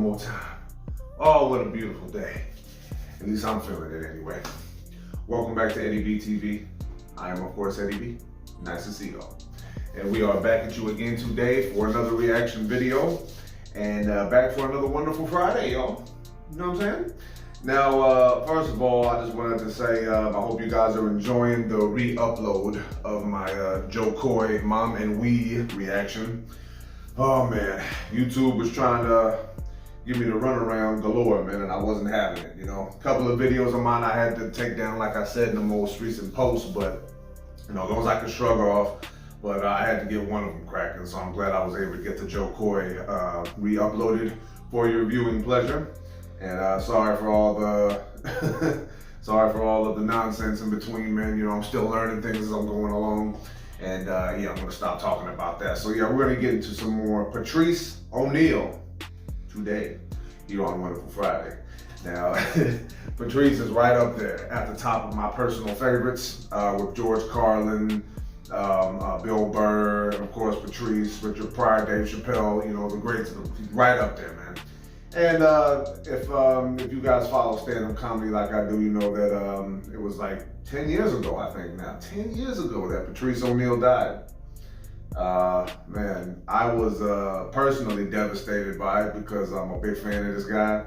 more time. Oh, what a beautiful day. At least I'm feeling it anyway. Welcome back to Eddie B TV. I am, of course, Eddie B. Nice to see y'all. And we are back at you again today for another reaction video. And back for another wonderful Friday, y'all. You know what I'm saying? Now, first of all, I just wanted to say I hope you guys are enjoying the re-upload of my Joe Coy Mom and We reaction. Oh man, YouTube was trying to give me the runaround galore, man, and I wasn't having it, you know. A couple of videos of mine I had to take down, like I said, in the most recent post, but, you know, those I could shrug off, but I had to get one of them cracking, so I'm glad I was able to get the Joe Coy re-uploaded for your viewing pleasure. And sorry for all the sorry for all of the nonsense in between, man. You know, I'm still learning things as I'm going along. And yeah, I'm gonna stop talking about that. So yeah, we're gonna get into some more Patrice O'Neal today here on Wonderful Friday. Now, Patrice is right up there at the top of my personal favorites with George Carlin, Bill Burr, and of course Patrice, Richard Pryor, Dave Chappelle. You know, the greats, right up there, man. And if you guys follow stand-up comedy like I do, you know that it was like 10 years ago, I think now, 10 years ago that Patrice O'Neal died. Man, I was personally devastated by it because I'm a big fan of this guy.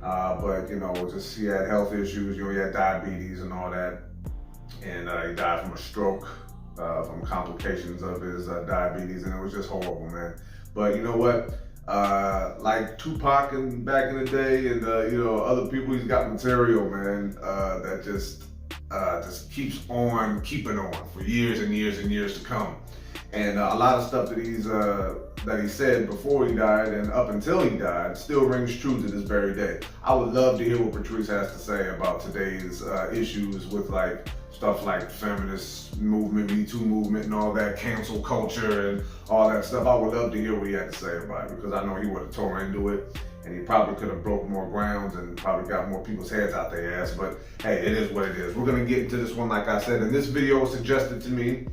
But you know, just he had health issues, you know, he had diabetes and all that. And he died from a stroke, from complications of his diabetes, and it was just horrible, man. But you know what? Like Tupac and back in the day, and you know, other people, he's got material, man, that just keeps on keeping on for years and years and years to come. And a lot of stuff that he said before he died and up until he died still rings true to this very day. I would love to hear what Patrice has to say about today's issues with like stuff like feminist movement, Me Too movement and all that, cancel culture and all that stuff. I would love to hear what he had to say about it because I know he would have tore into it and he probably could have broke more grounds and probably got more people's heads out their ass, but hey, it is what it is. We're gonna get into this one, like I said, and this video was suggested to me.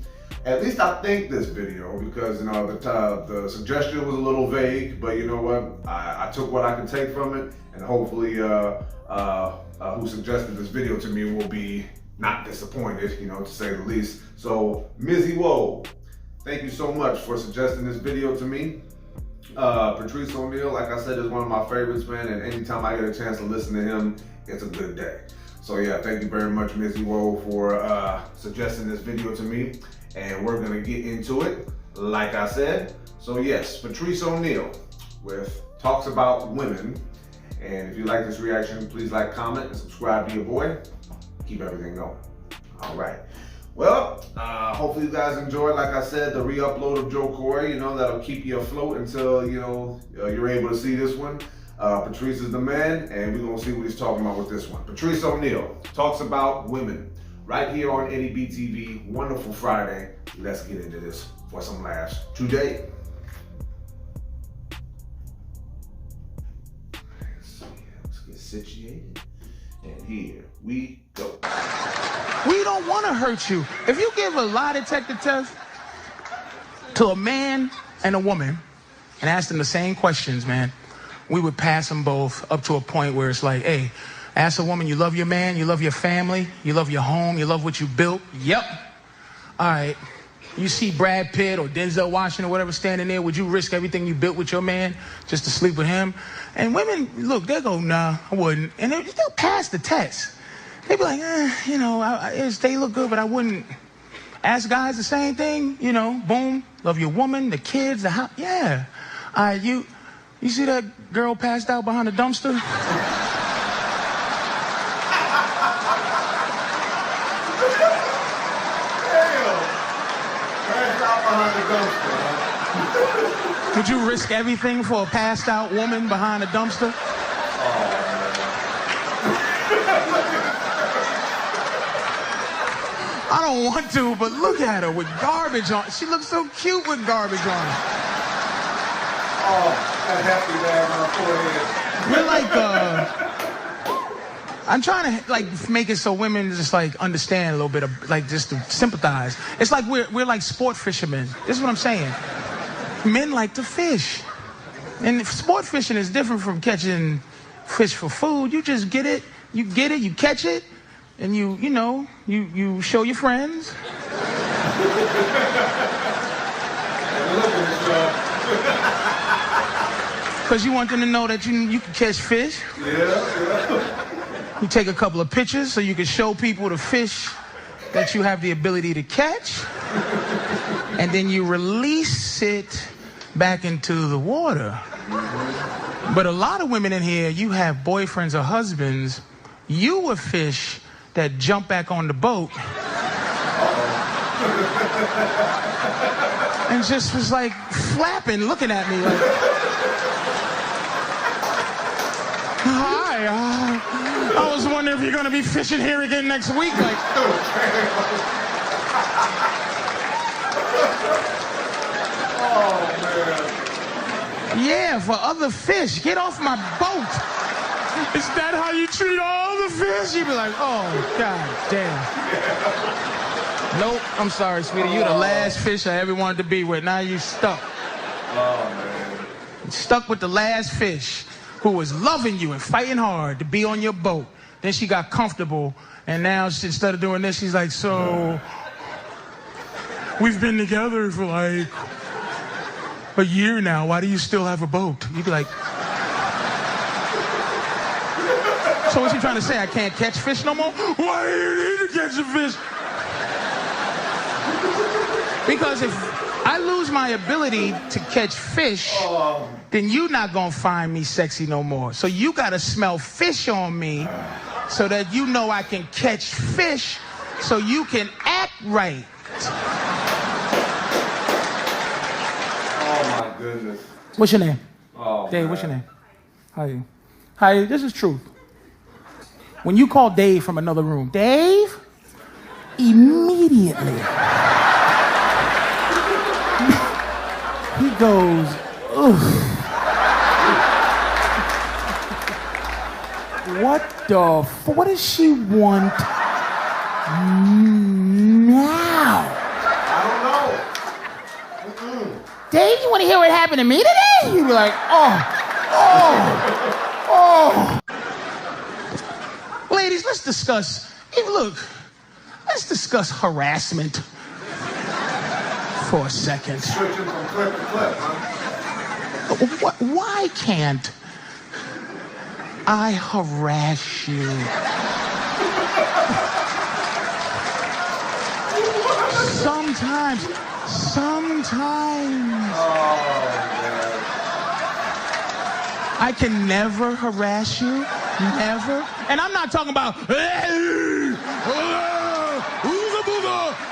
At least I think this video, because you know the suggestion was a little vague, but you know what? I took what I could take from it, and hopefully who suggested this video to me will be not disappointed, you know, to say the least. So, Mizzy Woe, thank you so much for suggesting this video to me. Patrice O'Neal, like I said, is one of my favorites, man, and anytime I get a chance to listen to him, it's a good day. So yeah, thank you very much, Mizzy Woe, for suggesting this video to me. And we're gonna get into it, like I said. So yes, Patrice O'Neal with Talks About Women. And if you like this reaction, please like, comment, and subscribe to your boy. Keep everything going. All right. Well, hopefully you guys enjoyed, like I said, the re-upload of Joe Coy. You know, that'll keep you afloat until, you know, you're able to see this one. Patrice is the man, and we're gonna see what he's talking about with this one. Patrice O'Neal Talks About Women. Right here on Eddie B TV, wonderful Friday. Let's get into this for some laughs today. Let's get situated, and here we go. We don't want to hurt you. If you give a lie detector test to a man and a woman and ask them the same questions, man, we would pass them both up to a point where it's like, hey, ask a woman, you love your man, you love your family, you love your home, you love what you built. Yep. All right. You see Brad Pitt or Denzel Washington or whatever standing there, would you risk everything you built with your man just to sleep with him? And women, look, they go, nah, I wouldn't. And they'll pass the test. They be like, you know, they look good, but I wouldn't. Ask guys the same thing, you know, boom, love your woman, the kids, the house. Yeah. All right, you see that girl passed out behind the dumpster? Would you risk everything for a passed out woman behind a dumpster? I don't want to, but look at her with garbage on. She looks so cute with garbage on. Oh, that happy man on her forehead. We're like, I'm trying to like make it so women just like understand a little bit of like just to sympathize. It's like we're like sport fishermen. This is what I'm saying. Men like to fish. And sport fishing is different from catching fish for food. You just get it, you catch it, and you show your friends. Because you want them to know that you can catch fish. You take a couple of pictures so you can show people the fish that you have the ability to catch. And then you release it back into the water. But a lot of women in here, you have boyfriends or husbands, you a fish that jump back on the boat and just was like flapping, looking at me like, hi, I was wondering if you're gonna be fishing here again next week. Like, oh man. Yeah, for other fish, get off my boat. Is that how you treat all the fish? You'd be like, oh, God damn. Nope, I'm sorry, sweetie. You're the last fish I ever wanted to be with. Now you stuck. Oh, man. Stuck with the last fish who was loving you and fighting hard to be on your boat. Then she got comfortable, and now instead of doing this, she's like, so we've been together for like a year now. Why do you still have a boat? You'd be like, so what's he trying to say? I can't catch fish no more? Why do you need to catch a fish? Because if I lose my ability to catch fish, then you're not gonna find me sexy no more. So you gotta smell fish on me so that you know I can catch fish so you can act right. Oh my goodness. What's your name? Oh, Dave, man. what's your name? How are you? Hi, this is Truth. When you call Dave from another room, Dave, immediately he goes, ugh. What does she want now? I don't know. Dave, you want to hear what happened to me today? You'd be like, oh. Ladies, let's discuss harassment for a second. Switching from clip to clip, huh? Why can't I harass you? Sometimes. Oh, man. I can never harass you. Never. And I'm not talking about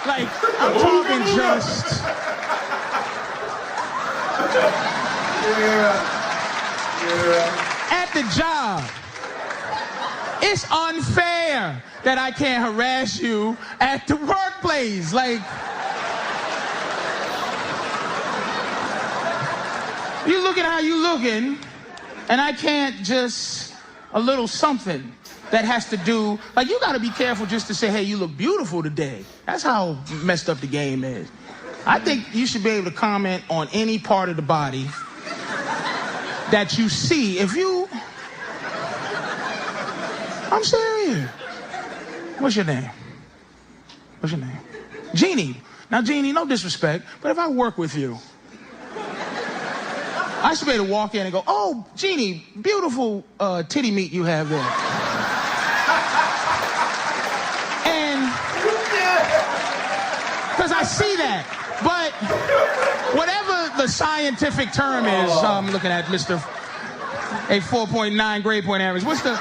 like, I'm talking just at the job. It's unfair that I can't harass you at the workplace. Like, you looking how you looking, and I can't just a little something that has to do, like, you gotta be careful just to say, hey, you look beautiful today. That's how messed up the game is. I think you should be able to comment on any part of the body that you see. I'm serious. What's your name? Jeannie. Now, Jeannie, no disrespect, but if I work with you, I should be able to walk in and go, oh, Jeannie, beautiful titty meat you have there. And, because I see that. But whatever the scientific term is, I'm looking at Mr. A 4.9 grade point average. What's the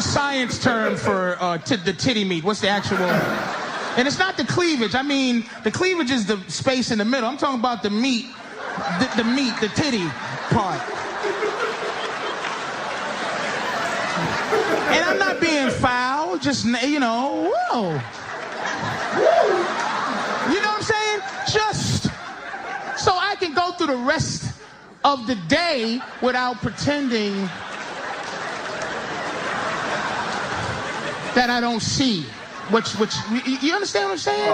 science term for the titty meat? What's the actual? And it's not the cleavage. I mean, the cleavage is the space in the middle. I'm talking about the meat. The meat, the titty part. And I'm not being foul, just, whoa. You know what I'm saying? Just so I can go through the rest of the day without pretending that I don't see. Which you understand what I'm saying?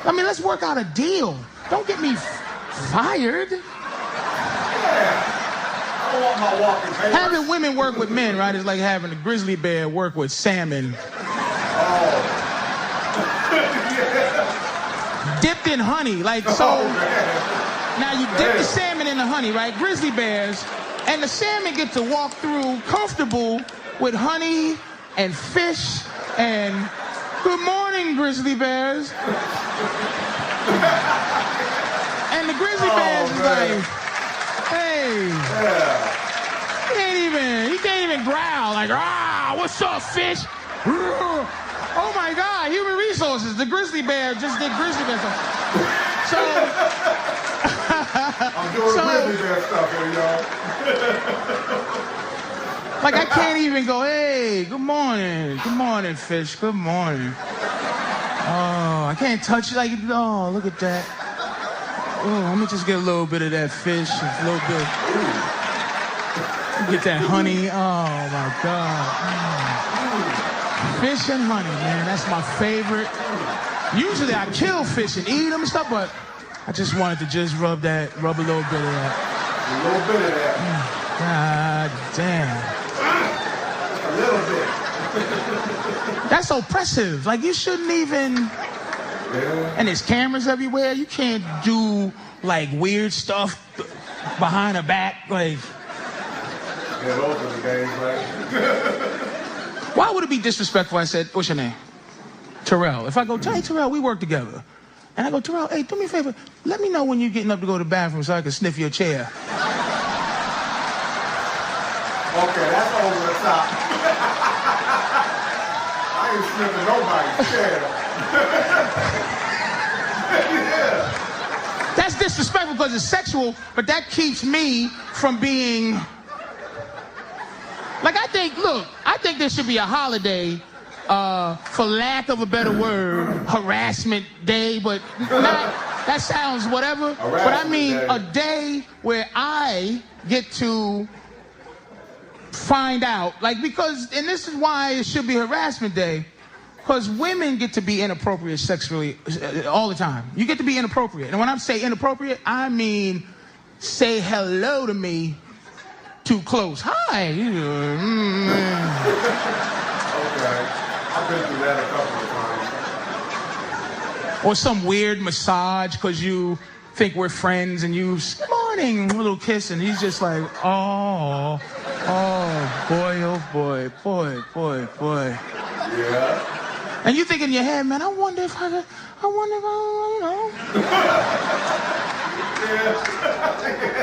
I mean, let's work out a deal. Don't get me fired. I don't want my walking papers. Having women work with men, right, is like having a grizzly bear work with salmon. Oh. Yeah. Dipped in honey, like so. Oh, man. Now you dip the salmon in the honey, right? Grizzly bears, and the salmon get to walk through comfortable with honey and fish and good morning, grizzly bears. And the grizzly bears is like, hey, he can't even growl like, what's up, fish? Oh my God, human resources. The grizzly bear just did grizzly bear stuff. So, I'm doing grizzly bear stuff here, y'all. Like I can't even go, hey, good morning, fish, good morning. Oh, I can't touch it like, oh, look at that. Oh, let me just get a little bit of that fish, a little bit. Get that honey. Oh my God. Fish and honey, man, that's my favorite. Usually I kill fish and eat them and stuff, but I just wanted to just rub a little bit of that. A little bit of that. God damn. A little bit. That's oppressive. Like you shouldn't even. Yeah. And there's cameras everywhere. You can't do like weird stuff behind her back. Like. Yeah, those are the days, right? Why would it be disrespectful? I said, what's your name? Terrell. If I go, hey Terrell, we work together. And I go, Terrell, hey, do me a favor. Let me know when you're getting up to go to the bathroom so I can sniff your chair. Okay, that's over the top. I ain't sniffing nobody's chair. Yeah. That's disrespectful because it's sexual, but that keeps me from being... Like, I think there should be a holiday, for lack of a better word, harassment day, but that sounds whatever. But I mean a day where I get to find out, like, because, and this is why it should be harassment day, because women get to be inappropriate sexually all the time. You get to be inappropriate. And when I say inappropriate, I mean say hello to me too close. Hi. Okay. I've been through that a couple of times. Or some weird massage because you think we're friends and you, good morning, a little kiss, and he's just like, oh boy. Yeah. And you think in your head, man, I wonder if I, you know.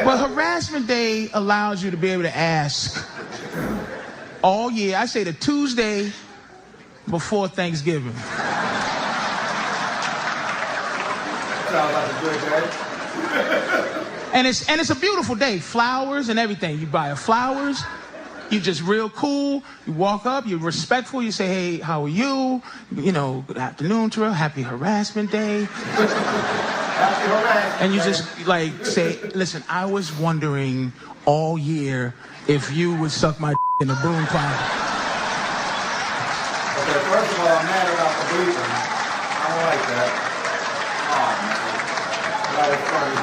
But harassment day allows you to be able to ask all year. I say the Tuesday before Thanksgiving. Sounds like a good day. And it's a beautiful day. Flowers and everything. You buy flowers. You're just real cool. You walk up. You're respectful. You say, hey, how are you? You know, good afternoon, Terrell. Happy harassment day. And you just like say, listen, I was wondering all year if you would suck my in the broom closet. Okay, first of all, I'm mad about the bleeping. I don't like that. Oh, man. That was funny.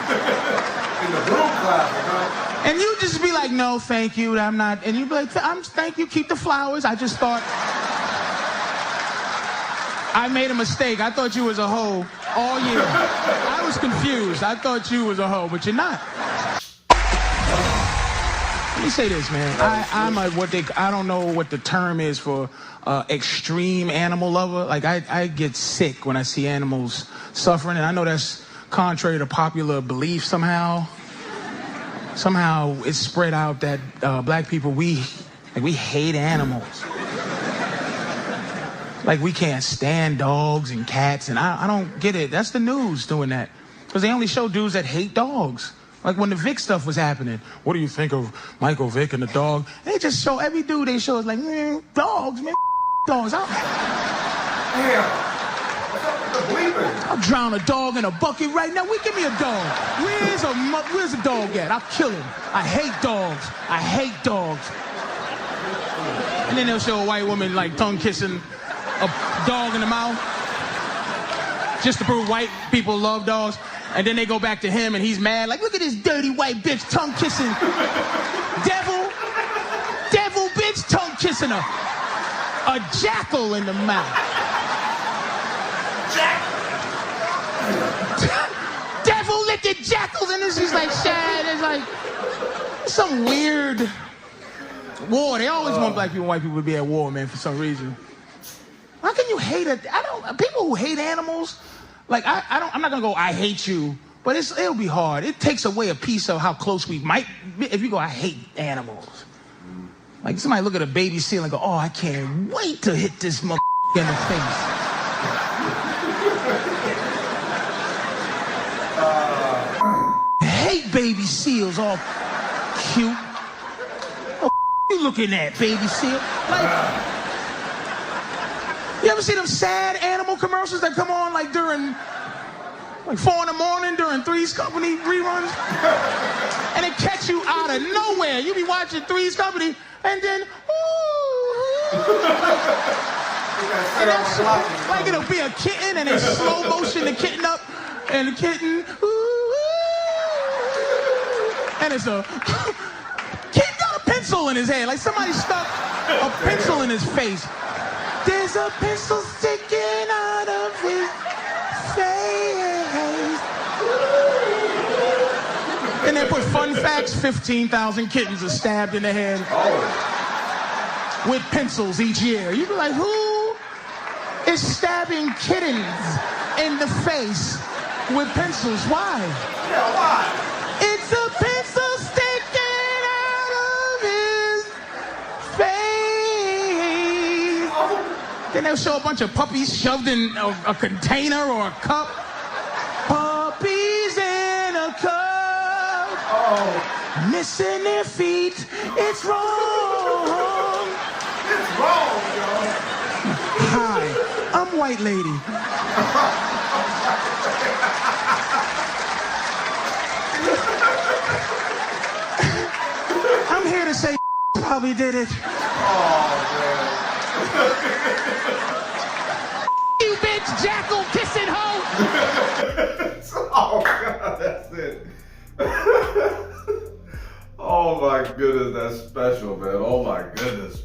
In the broom closet, huh? And you just be like, no, thank you, I'm not. And you be like, thank you, keep the flowers. I just thought I made a mistake. I thought you was a hoe all year. I was confused. I thought you was a hoe, but you're not. Let me say this, man. I don't know what the term is for extreme animal lover. Like I get sick when I see animals suffering, and I know that's contrary to popular belief somehow. Somehow it's spread out that black people, we hate animals. Like we can't stand dogs and cats, and I don't get it. That's the news doing that. Because they only show dudes that hate dogs. Like when the Vic stuff was happening, what do you think of Michael Vick and the dog? They just show, every dude they show is like, man, dogs, man, dogs. Damn. I'll drown a dog in a bucket right now. Give me a dog. Where's a dog at? I'll kill him. I hate dogs. I hate dogs. And then they'll show a white woman like tongue kissing a dog in the mouth just to prove white people love dogs. And then they go back to him and he's mad, like, look at this dirty white bitch tongue kissing. Devil bitch tongue kissing a jackal in the mouth. Devil licked jackals, and then she's like, sad. It's like some weird war. They always want black people and white people to be at war, man, for some reason. How can you hate it? People who hate animals, like, I'm not gonna go, I hate you, but it'll be hard. It takes away a piece of how close we might be if you go, I hate animals. Like, somebody look at a baby seal and go, oh, I can't wait to hit this mother in the face. I hate baby seals, all cute. What you looking at, baby seal? Like, you ever see them sad animal commercials that come on like during, like 4 in the morning during Three's Company reruns? And it catch you out of nowhere. You be watching Three's Company and then, like it'll be a kitten and they slow motion the kitten up and the kitten, and it's a kid got a pencil in his head, like somebody stuck a pencil in his face. There's a pencil sticking out of his face. And they put fun facts, 15,000 kittens are stabbed in the head with pencils each year. You'd be like, who is stabbing kittens in the face with pencils? Why? Yeah, why? It's a pencil sticking out of his face. Then they'll show a bunch of puppies shoved in a container or a cup. Puppies in a cup. Missing their feet. It's wrong. It's wrong, y'all. Hi, I'm White Lady. I'm here to say probably did it. Oh, You bitch, jackal, kissing hoe. man. Oh, God, that's it. Oh, my goodness, that's special, man. Oh, my goodness.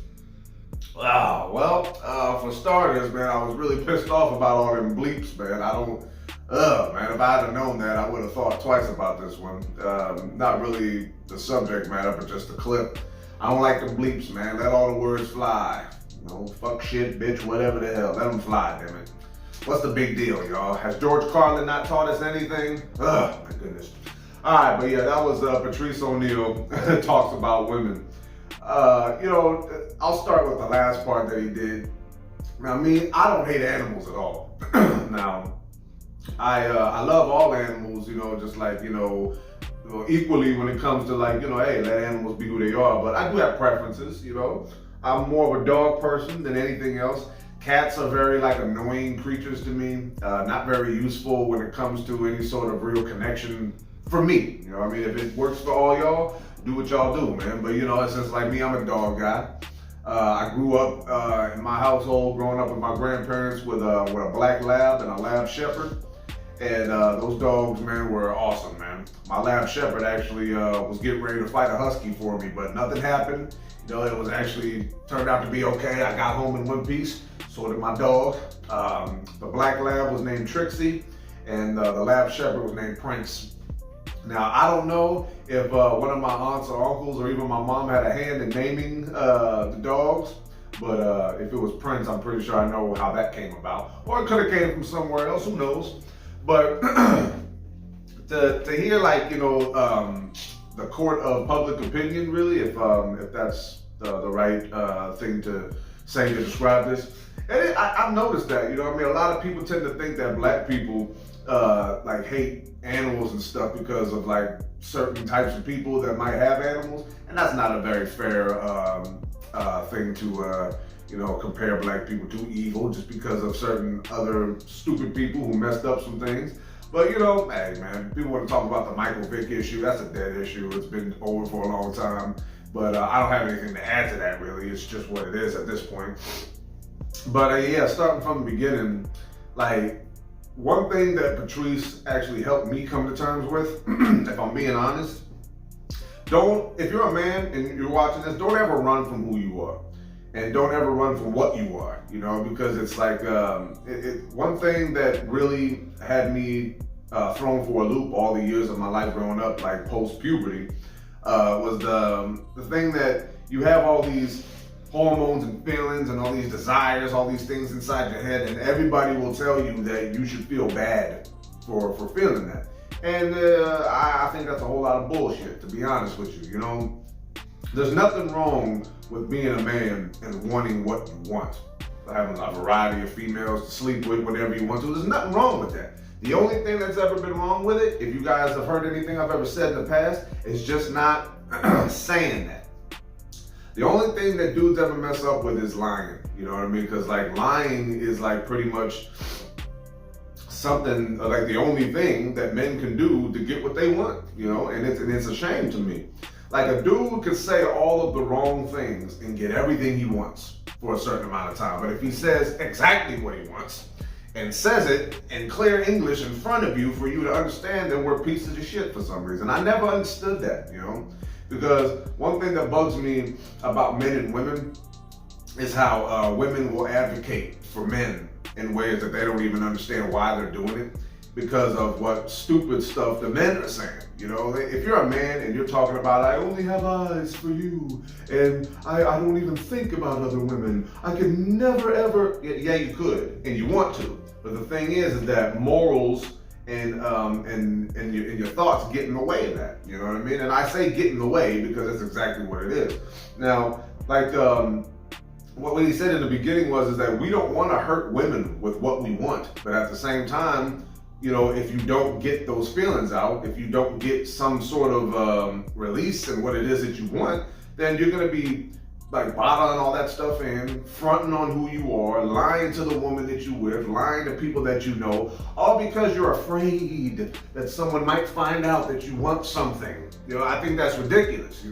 Wow. Well, for starters, man, I was really pissed off about all them bleeps, man. Man, if I had known that, I would have thought twice about this one. Not really the subject matter, but just the clip. I don't like the bleeps, man. Let all the words fly. You know, fuck, shit, bitch, whatever the hell. Let them fly, damn it. What's the big deal, y'all? Has George Carlin not taught us anything? Oh, my goodness. All right, but yeah, that was Patrice O'Neal talks about women. I'll start with the last part that he did. Now, I don't hate animals at all. Now, I love all animals, just like, equally when it comes to like, hey, let animals be who they are. But I do have preferences, I'm more of a dog person than anything else. Cats are very like annoying creatures to me, not very useful when it comes to any sort of real connection for me. If it works for all y'all, do what y'all do, man. But it's just like me, I'm a dog guy. I grew up in my household, growing up with my grandparents with a black lab and a lab shepherd. And those dogs, man, were awesome, man. My lab shepherd actually was getting ready to fight a husky for me, but nothing happened. It was actually turned out to be okay. I got home in one piece. So did my dog. The black lab was named Trixie, and the lab shepherd was named Prince. Now, I don't know if one of my aunts or uncles or even my mom had a hand in naming the dogs, but if it was Prince, I'm pretty sure I know how that came about. Or it could have came from somewhere else, who knows? But to hear like, the court of public opinion, really, if that's the right thing to say to describe this. And I've noticed that, a lot of people tend to think that black people like hate animals and stuff because of like certain types of people that might have animals, and that's not a very fair thing to compare black people to evil just because of certain other stupid people who messed up some things. But hey man, people want to talk about the Michael Vick issue. That's a dead issue. It's been over for a long time. But I don't have anything to add to that really. It's just what it is at this point. But yeah, starting from the beginning, like one thing that Patrice actually helped me come to terms with, if I'm being honest, if you're a man and you're watching this, don't ever run from who you are. And don't ever run from what you are, because it's like, one thing that really had me thrown for a loop all the years of my life growing up, like post-puberty, was the thing that you have all these hormones and feelings and all these desires, all these things inside your head, and everybody will tell you that you should feel bad for feeling that. And I think that's a whole lot of bullshit, to be honest with you. There's nothing wrong with being a man and wanting what you want. Having a variety of females to sleep with whenever you want to. There's nothing wrong with that. The only thing that's ever been wrong with it, if you guys have heard anything I've ever said in the past, is just not saying that. The only thing that dudes ever mess up with is lying. You know what I mean? Because like lying is like pretty much something, like the only thing that men can do to get what they want, and it's a shame to me. Like a dude could say all of the wrong things and get everything he wants for a certain amount of time. But if he says exactly what he wants and says it in clear English in front of you for you to understand, then we're pieces of shit for some reason. I never understood that, because one thing that bugs me about men and women is how women will advocate for men in ways that they don't even understand why they're doing it, because of what stupid stuff the men are saying. If you're a man and you're talking about, I only have eyes for you, and I don't even think about other women, I could never ever, yeah you could, and you want to, but the thing is that morals and your thoughts get in the way of that, you know what I mean? And I say get in the way because that's exactly what it is. Now, like, what he said in the beginning is that we don't want to hurt women with what we want, but at the same time, if you don't get those feelings out, if you don't get some sort of release in what it is that you want, then you're going to be like bottling all that stuff in, fronting on who you are, lying to the woman that you with, lying to people that you know, all because you're afraid that someone might find out that you want something. I think that's ridiculous,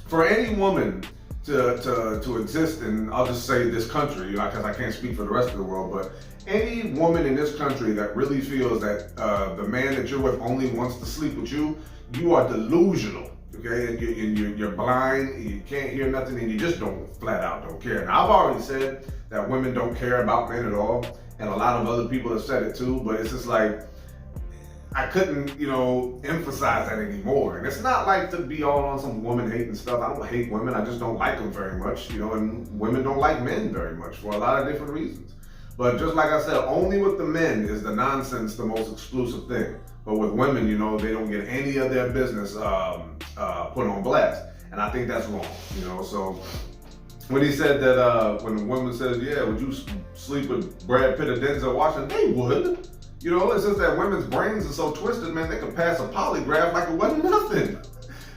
For any woman to exist in, I'll just say this country, because I can't speak for the rest of the world, but any woman in this country that really feels that the man that you're with only wants to sleep with you, you are delusional, okay? And you're blind, and you can't hear nothing, and you just flat out don't care. Now, I've already said that women don't care about men at all, and a lot of other people have said it too, but it's just like, I couldn't, emphasize that anymore. And it's not like to be all on some woman hating stuff. I don't hate women, I just don't like them very much, and women don't like men very much for a lot of different reasons. But just like I said, only with the men is the nonsense the most exclusive thing. But with women, they don't get any of their business put on blast. And I think that's wrong, So when he said that, when a woman says, yeah, would you sleep with Brad Pitt or Denzel Washington? They would. It's just that women's brains are so twisted, man, they could pass a polygraph like it wasn't nothing.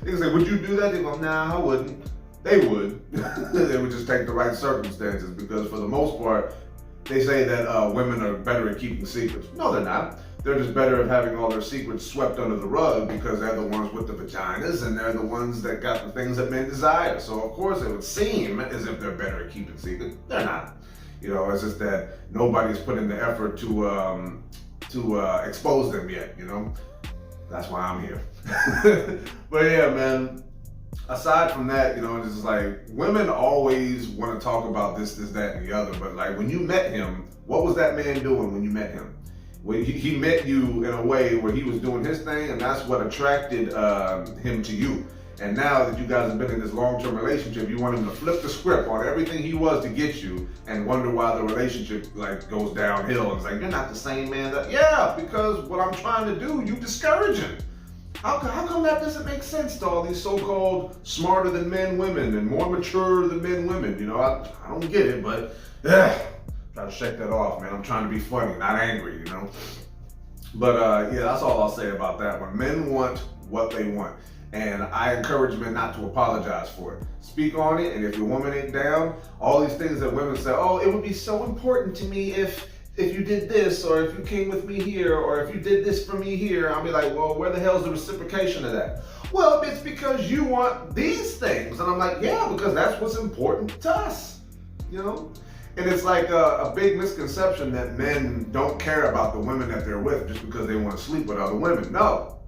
They can say, would you do that? They go, nah, I wouldn't. They would. They would just take the right circumstances, because for the most part, they say that women are better at keeping secrets. No, they're not. They're just better at having all their secrets swept under the rug, because they're the ones with the vaginas and they're the ones that got the things that men desire. So of course it would seem as if they're better at keeping secrets. They're not. It's just that nobody's put in the effort to expose them yet, That's why I'm here. But yeah, man, aside from that, it's just like, women always want to talk about this, that, and the other, but like when you met him, what was that man doing when you met him? Well, he met you in a way where he was doing his thing, and that's what attracted him to you. And now that you guys have been in this long-term relationship, you want him to flip the script on everything he was to get you, and wonder why the relationship goes downhill. And it's like, you're not the same man that, yeah, because what I'm trying to do, you discouraging. How come that doesn't make sense to all these so-called smarter than men women and more mature than men women? I don't get it, but try to shake that off, man. I'm trying to be funny, not angry, But yeah, that's all I'll say about that one. Men want what they want. And I encourage men not to apologize for it. Speak on it, and if your woman ain't down, all these things that women say, oh, it would be so important to me if you did this, or if you came with me here, or if you did this for me here, I'll be like, well, where the hell's the reciprocation of that? Well, it's because you want these things. And I'm like, yeah, because that's what's important to us, And it's like a big misconception that men don't care about the women that they're with just because they want to sleep with other women. No,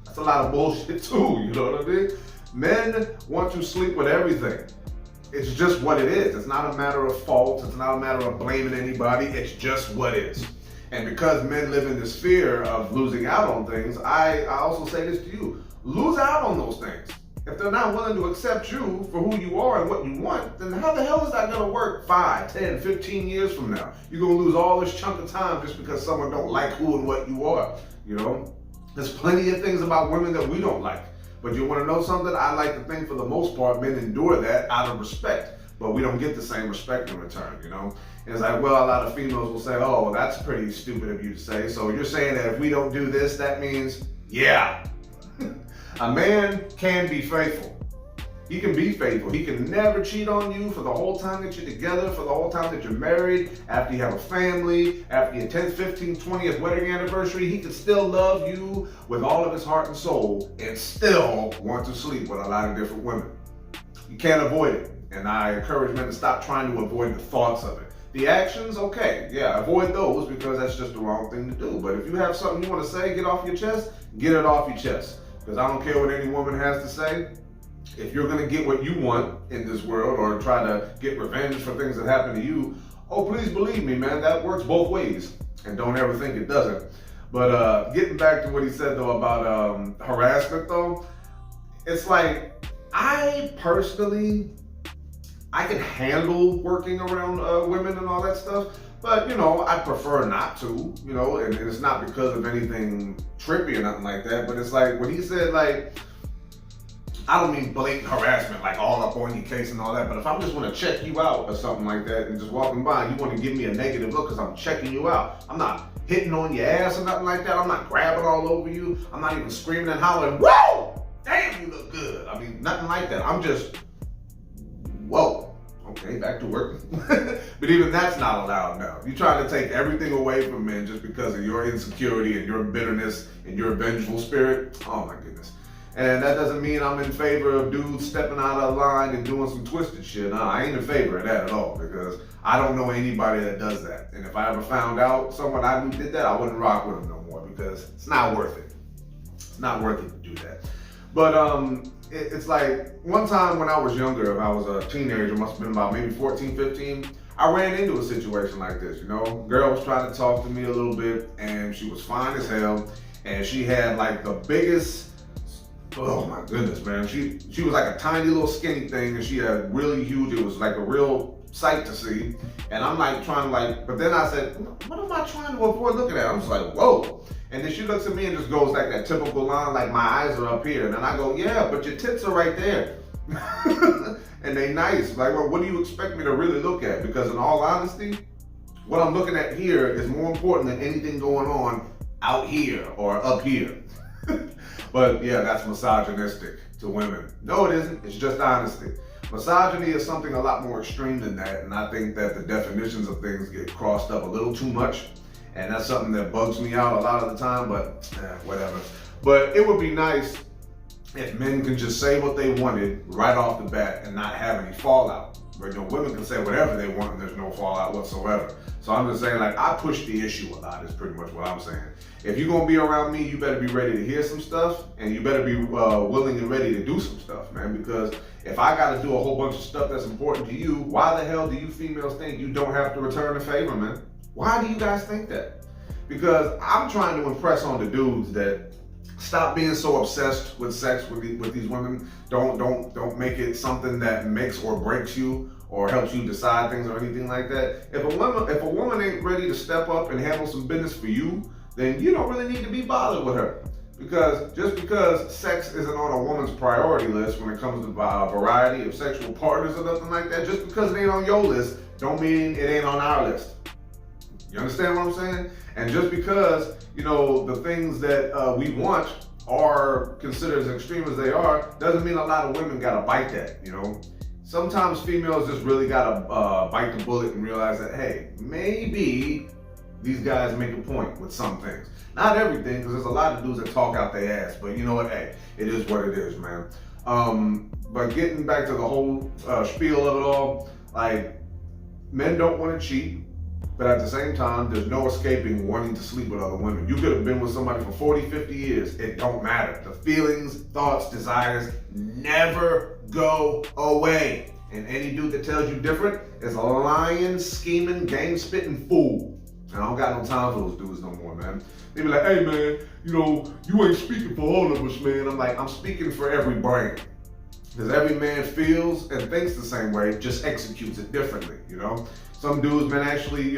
that's a lot of bullshit too, you know what I mean? Men want to sleep with everything. It's just what it is. It's not a matter of fault. It's not a matter of blaming anybody. It's just what is. And because men live in this fear of losing out on things, I also say this to you, lose out on those things. If they're not willing to accept you for who you are and what you want, then how the hell is that gonna work 5, 10, 15 years from now? You're gonna lose all this chunk of time just because someone don't like who and what you are, you know? There's plenty of things about women that we don't like. But you wanna know something? I like to think for the most part, men endure that out of respect, but we don't get the same respect in return, you know? And it's like, well, a lot of females will say, oh, well, that's pretty stupid of you to say. So you're saying that if we don't do this, that means, yeah. A man can be faithful. He can be faithful. He can never cheat on you for the whole time that you're together, for the whole time that you're married, after you have a family, after your 10th, 15th, 20th wedding anniversary. He can still love you with all of his heart and soul and still want to sleep with a lot of different women. You can't avoid it. And I encourage men to stop trying to avoid the thoughts of it. The actions, okay, yeah, avoid those because that's just the wrong thing to do. But if you have something you want to say, get off your chest, get it off your chest. Because I don't care what any woman has to say. If you're gonna get what you want in this world or try to get revenge for things that happen to you, oh, please believe me, man, that works both ways. And don't ever think it doesn't. But getting back to what he said though about harassment though, it's like, I personally, I can handle working around women and all that stuff, but you know, I prefer not to, you know, and it's not because of anything trippy or nothing like that, but it's like, when he said like, I don't mean blatant harassment, like all up on your case and all that, but if I'm just want to check you out or something like that and just walking by and you want to give me a negative look because I'm checking you out, I'm not hitting on your ass or nothing like that, I'm not grabbing all over you, I'm not even screaming and hollering, whoa, damn, you look good. I mean, nothing like that. I'm just, whoa, okay, back to work. But even that's not allowed now. You try to take everything away from men just because of your insecurity and your bitterness and your vengeful spirit. Oh my goodness. And that doesn't mean I'm in favor of dudes stepping out of line and doing some twisted shit. No, I ain't in favor of that at all because I don't know anybody that does that. And if I ever found out someone I knew did that, I wouldn't rock with them no more because it's not worth it. It's not worth it to do that. But it's like one time when I was younger, if I was a teenager, must have been about maybe 14, 15, I ran into a situation like this, you know. Girl was trying to talk to me a little bit and she was fine as hell and she had like the biggest, oh my goodness, man. She was like a tiny little skinny thing and she had really huge, it was like a real sight to see. And I'm like trying to like, but then I said, what am I trying to avoid looking at? I'm just like, whoa. And then she looks at me and just goes like that typical line, like my eyes are up here. And then I go, yeah, but your tits are right there. And they nice. Like, well, what do you expect me to really look at? Because in all honesty, what I'm looking at here is more important than anything going on out here or up here. But yeah, that's misogynistic to women. No, it isn't. It's just honesty. Misogyny is something a lot more extreme than that. And I think that the definitions of things get crossed up a little too much. And that's something that bugs me out a lot of the time, but whatever. But it would be nice if men can just say what they wanted right off the bat and not have any fallout. Where, you know, women can say whatever they want and there's no fallout whatsoever. So I'm just saying, like, I push the issue a lot is pretty much what I'm saying. If you're gonna be around me, you better be ready to hear some stuff and you better be willing and ready to do some stuff, man. Because if I gotta do a whole bunch of stuff that's important to you, why the hell do you females think you don't have to return the favor, man? Why do you guys think that? Because I'm trying to impress on the dudes that stop being so obsessed with sex with these women. Don't make it something that makes or breaks you or helps you decide things or anything like that. If a woman ain't ready to step up and handle some business for you, then you don't really need to be bothered with her. Because just because sex isn't on a woman's priority list when it comes to a variety of sexual partners or nothing like that, just because it ain't on your list, don't mean it ain't on our list. You understand what I'm saying? And just because, you know, the things that we want are considered as extreme as they are, doesn't mean a lot of women gotta bite that, you know? Sometimes females just really gotta bite the bullet and realize that, hey, maybe these guys make a point with some things. Not everything, because there's a lot of dudes that talk out their ass, but you know what, hey, it is what it is, man. But getting back to the whole spiel of it all, like, men don't want to cheat, but at the same time, there's no escaping wanting to sleep with other women. You could have been with somebody for 40, 50 years. It don't matter. The feelings, thoughts, desires never go away. And any dude that tells you different is a lying, scheming, game-spitting fool. And I don't got no time for those dudes no more, man. They be like, hey, man, you ain't speaking for all of us, man. I'm like, I'm speaking for every brain. Because every man feels and thinks the same way, just executes it differently, Some dudes, man, actually,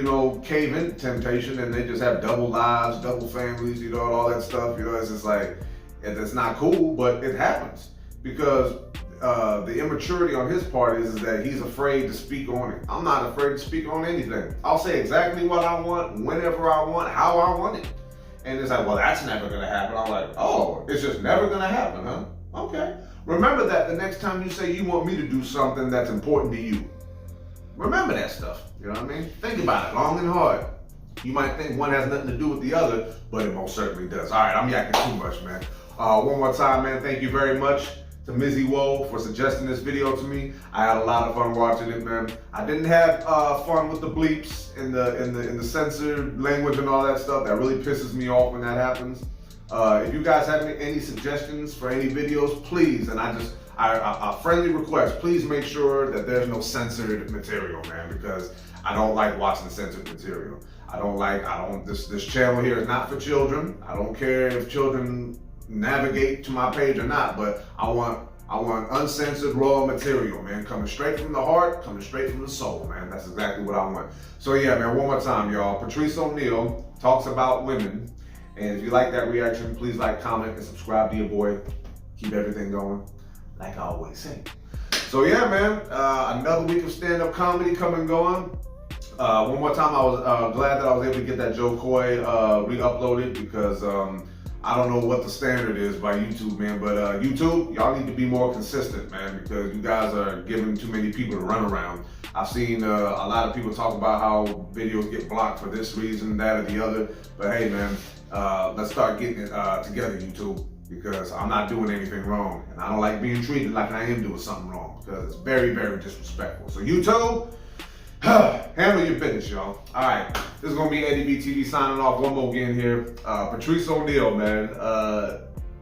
cave into temptation and they just have double lives, double families, and all that stuff. It's just like, it's not cool, but it happens. Because the immaturity on his part is that he's afraid to speak on it. I'm not afraid to speak on anything. I'll say exactly what I want, whenever I want, how I want it. And it's like, well, that's never gonna happen. I'm like, oh, it's just never gonna happen, huh? Okay. Remember that the next time you say you want me to do something that's important to you. Remember that stuff, you know what I mean? Think about it long and hard. You might think one has nothing to do with the other, but it most certainly does. All right, I'm yakking too much, man. One more time, man, thank you very much to Mizzy Woe for suggesting this video to me. I had a lot of fun watching it, man. I didn't have fun with the bleeps and the censored language and all that stuff. That really pisses me off when that happens. If you guys have any suggestions for any videos, please, and a friendly request, please make sure that there's no censored material, man, because I don't like watching censored material. This channel here is not for children. I don't care if children navigate to my page or not, but I want uncensored raw material, man, coming straight from the heart, coming straight from the soul, man. That's exactly what I want. So yeah, man, one more time, y'all. Patrice O'Neal talks about women. And if you like that reaction, please like, comment, and subscribe to your boy. Keep everything going, like I always say. So yeah, man, another week of stand-up comedy coming and going. One more time, I was glad that I was able to get that Joe Coy re-uploaded because I don't know what the standard is by YouTube, man, but YouTube, y'all need to be more consistent, man, because you guys are giving too many people to run around. I've seen a lot of people talk about how videos get blocked for this reason, that, or the other, but hey, man, let's start getting it together, YouTube, because I'm not doing anything wrong, and I don't like being treated like I am doing something wrong, because it's very, very disrespectful. So YouTube, handle your business, y'all. All right, this is gonna be Eddie B TV signing off one more again here. Patrice O'Neal, man.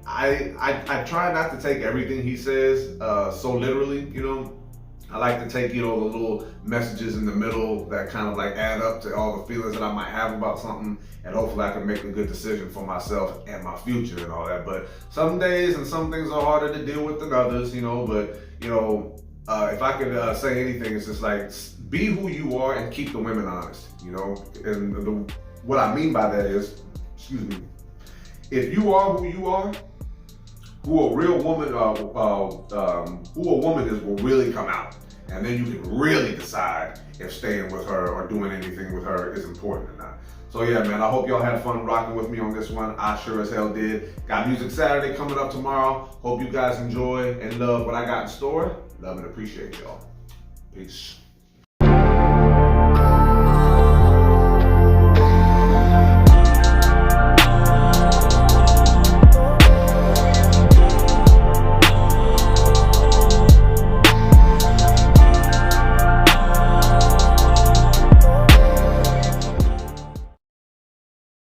I try not to take everything he says so literally, I like to take, the little messages in the middle that kind of like add up to all the feelings that I might have about something, and hopefully I can make a good decision for myself and my future and all that. But some days and some things are harder to deal with than others, but if I could say anything, it's just like, be who you are and keep the women honest, and what I mean by that is, if you are who you are, who a real woman, who a woman is will really come out. And then you can really decide if staying with her or doing anything with her is important or not. So yeah, man, I hope y'all had fun rocking with me on this one. I sure as hell did. Got Music Saturday coming up tomorrow. Hope you guys enjoy and love what I got in store. Love and appreciate y'all. Peace.